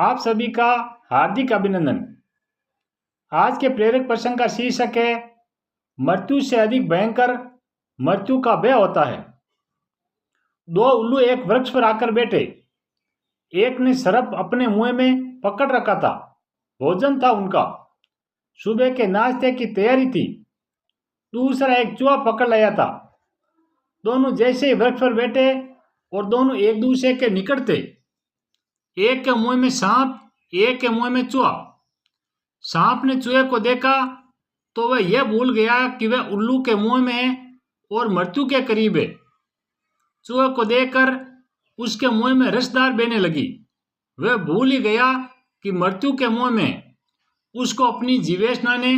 आप सभी का हार्दिक अभिनंदन। आज के प्रेरक प्रसंग का शीर्षक है मृत्यु से अधिक भयंकर मृत्यु का भय होता है। दो उल्लू एक वृक्ष पर आकर बैठे। एक ने सर्प अपने मुंह में पकड़ रखा था। भोजन था उनका। सुबह के नाश्ते की तैयारी थी। दूसरा एक चूहा पकड़ लाया था। दोनों जैसे ही वृक्ष पर बैठे और दोनों एक दूसरे के निकट थे। एक के मुंह में सांप, एक के मुंह में चूहा। सांप ने चूहे को देखा तो वह यह भूल गया कि वह उल्लू के मुंह में है और मृत्यु के करीब है। चूहे को देखकर उसके मुंह में रसदार बहने लगी। वह भूल ही गया कि मृत्यु के मुंह में उसको अपनी जीवेशना ने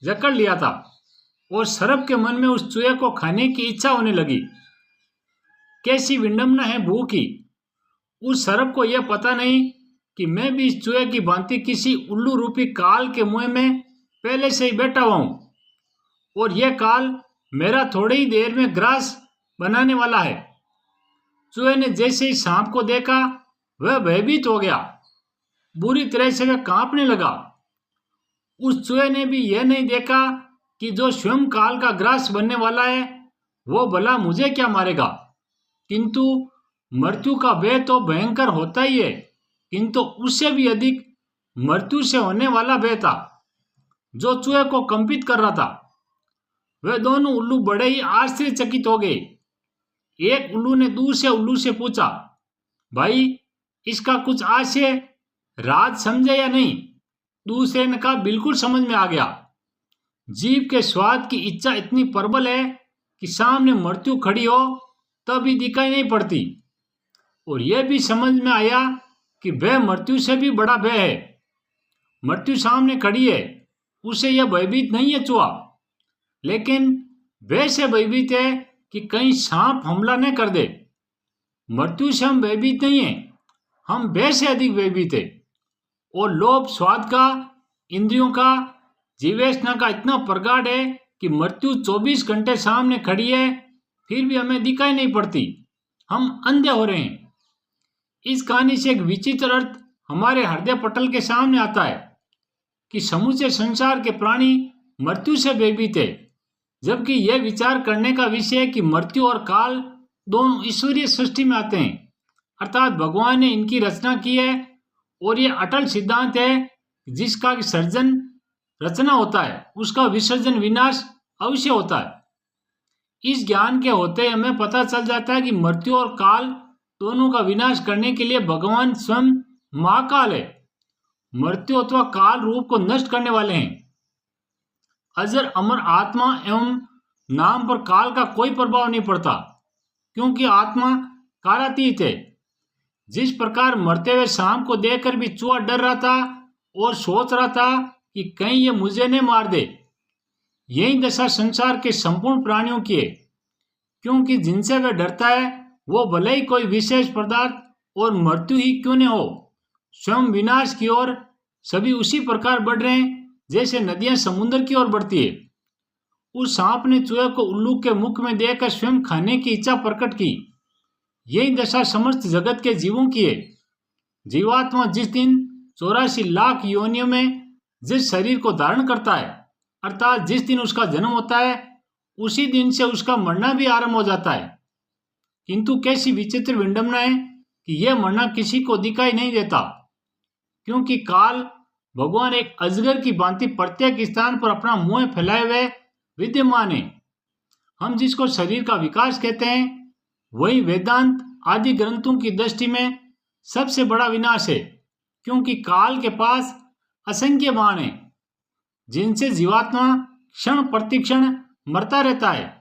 जकड़ लिया था और सर्प के मन में उस चूहे को खाने की इच्छा होने लगी। कैसी विडंबना है भूख की। उस सर्प को यह पता नहीं कि मैं भी इस चूहे की भांति किसी उल्लू रूपी काल के मुंह में पहले से ही बैठा हुआ हूं और यह काल मेरा थोड़ी ही देर में ग्रास बनाने वाला है। चूहे ने जैसे ही सांप को देखा वह भयभीत हो गया। बुरी तरह से वह कांपने लगा। उस चूहे ने भी यह नहीं देखा कि जो स्वयं काल का ग्रास बनने वाला है वो भला मुझे क्या मारेगा। किंतु मृत्यु का भय तो भयंकर होता ही है, किंतु उससे भी अधिक मृत्यु से होने वाला भय था जो चूहे को कंपित कर रहा था। वे दोनों उल्लू बड़े ही आश्चर्यचकित हो गए। एक उल्लू ने दूसरे उल्लू से पूछा, भाई इसका कुछ आशय राज समझे या नहीं। दूसरे ने कहा, बिल्कुल समझ में आ गया। जीव के स्वाद की इच्छा इतनी प्रबल है कि सामने मृत्यु खड़ी हो तब भी दिखाई नहीं पड़ती। और यह भी समझ में आया कि वह मृत्यु से भी बड़ा भय है। मृत्यु सामने खड़ी है, उसे यह भयभीत नहीं है चूहा, लेकिन वह से भयभीत है कि कहीं सांप हमला न कर दे। मृत्यु से हम भयभीत नहीं है, हम भय से अधिक भयभीत है। और लोभ स्वाद का, इंद्रियों का, जीवेशना का इतना प्रगाढ़ है कि मृत्यु 24 घंटे सामने खड़ी है फिर भी हमें दिखाई नहीं पड़ती। हम अंधे हो रहे हैं। इस कहानी से एक विचित्र अर्थ हमारे हृदय पटल के सामने आता है कि समूचे संसार के प्राणी मृत्यु से भयभीत है, जबकि यह विचार करने का विषय है कि मृत्यु और काल दोनों ईश्वरीय सृष्टि में आते हैं, अर्थात भगवान ने इनकी रचना की है और यह अटल सिद्धांत है जिसका सर्जन रचना होता है, उसका विसर्जन विनाश अवश्य होता है। इस ज्ञान के होते हमें पता चल जाता है कि मृत्यु और काल दोनों का विनाश करने के लिए भगवान स्वयं महाकाल है। मृत्यु अथवा काल रूप को नष्ट करने वाले हैं। अजर अमर आत्मा एवं नाम पर काल का कोई प्रभाव नहीं पड़ता, क्योंकि आत्मा कालातीत है। जिस प्रकार मरते हुए सांप को देखकर भी चूहा डर रहा था और सोच रहा था कि कहीं ये मुझे न मार दे, यही दशा संसार के संपूर्ण प्राणियों की है। क्योंकि जिनसे वह डरता है वो भले ही कोई विशेष पदार्थ और मृत्यु ही क्यों न हो, स्वयं विनाश की ओर सभी उसी प्रकार बढ़ रहे हैं जैसे नदियां समुद्र की ओर बढ़ती है। उस सांप ने चूहे को उल्लू के मुख में देखकर स्वयं खाने की इच्छा प्रकट की। यही दशा समस्त जगत के जीवों की है। जीवात्मा जिस दिन 84 लाख योनियों में जिस शरीर को धारण करता है, अर्थात जिस दिन उसका जन्म होता है, उसी दिन से उसका मरना भी आरंभ हो जाता है। किंतु कैसी विचित्र विडंबना है कि यह मरना किसी को दिखाई नहीं देता, क्योंकि काल भगवान एक अजगर की भांति प्रत्येक स्थान पर अपना मुंह फैलाए हुए विद्यमान है। हम जिसको शरीर का विकास कहते हैं वही वेदांत आदि ग्रंथों की दृष्टि में सबसे बड़ा विनाश है, क्योंकि काल के पास असंख्य बाण है जिनसे जीवात्मा क्षण प्रतिक्षण मरता रहता है।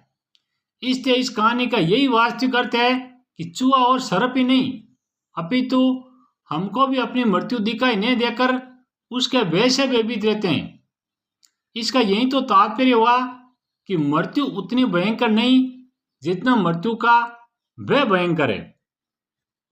इसलिए इस कहानी का यही वास्तविक अर्थ है कि चूहा और सर्प ही नहीं, अपितु हमको भी अपनी मृत्यु दिखाई नहीं देकर उसके भय से भयभीत रहते हैं। इसका यही तो तात्पर्य हुआ कि मृत्यु उतनी भयंकर नहीं जितना मृत्यु का भय भयंकर है।